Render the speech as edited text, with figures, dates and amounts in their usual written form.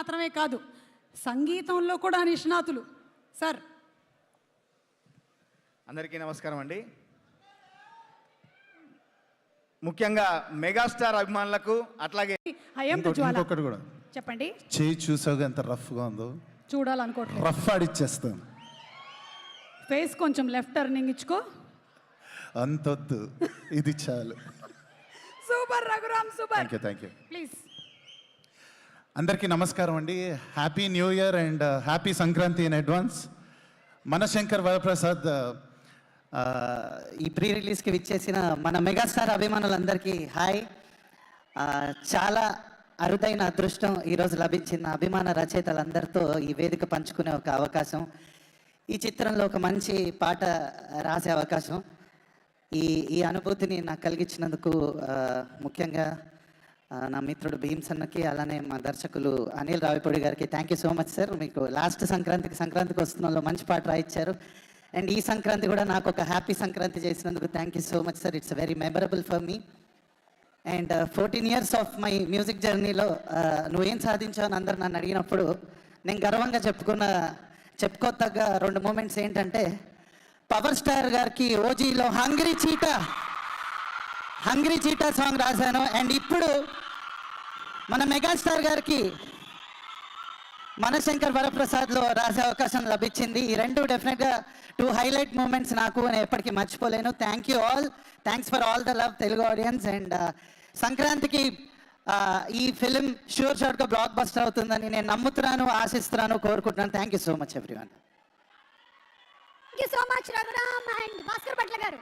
మాత్రమే కాదు, సంగీతంలో కూడా నిష్ణాతులు. సార్, అందరికీ నమస్కారం అండి. ముఖ్యంగా మెగాస్టార్ అభిమానులకు, అట్లాగే ఇంకొకటి కూడా చెప్పండి. చేయి చూసావుగా ఎంత రఫ్గా ఉందో, చూడాలనుకోవట్లేదు. రఫ్ ఆడిచ్చేస్తాను. ఫేస్ కొంచెం లెఫ్ట్ టర్నింగ్ ఇచ్చుకో. అంతొద్దు, ఇది చాలు. Super Raghuram, super. Thank you. Please. అందరికీ నమస్కారం అండి. Happy new year and happy Sankranti in advance. Manashankar Varaprasad ఈ ప్రీ రిలీజ్కి విచ్చేసిన మన మెగాస్టార్ అభిమానులందరికీ హాయ్. చాలా అరుదైన అదృష్టం ఈరోజు లభించిన అభిమాన రచయితలందరితో ఈ వేదిక పంచుకునే ఒక అవకాశం, ఈ చిత్రంలో ఒక మంచి పాట రాసే అవకాశం, ఈ అనుభూతిని నాకు కలిగించినందుకు ముఖ్యంగా నా మిత్రుడు భీమ్సన్నకి, అలానే మా దర్శకులు అనిల్ రావిపూడి గారికి thank you so much sir. మీకు లాస్ట్ సంక్రాంతికి వస్తున్న మంచి పాట రాయించారు. అండ్ ఈ సంక్రాంతి కూడా నాకు ఒక హ్యాపీ సంక్రాంతి చేసినందుకు thank you so much sir. It's very memorable for me. And 14 years of my music జర్నీలో నువ్వేం సాధించావు అని అందరు నన్ను అడిగినప్పుడు నేను గర్వంగా చెప్పుకోతగ్గ 2 మూమెంట్స్ ఏంటంటే, పవర్ స్టార్ గారికి ఓజీలో హంగ్రీ చీటా సాంగ్ రాశాను. అండ్ ఇప్పుడు మన మెగాస్టార్ గారికి మనశంకర్ వరప్రసాద్లో రాసే అవకాశం లభించింది. ఈ 2 డెఫినెట్గా 2 హైలైట్ మూమెంట్స్ నాకు, నేను ఎప్పటికీ మర్చిపోలేను. Thank you all. Thanks for all the love Telugu audience. And సంక్రాంతికి ఈ ఫిలిం షూర్గా బ్లాక్ బస్టర్ అవుతుందని నేను నమ్ముతున్నాను, ఆశిస్తున్నాను, కోరుకుంటున్నాను. Thank you so much everyone. Thank you so much Raghuram and Bhaskar Bhatla గారు.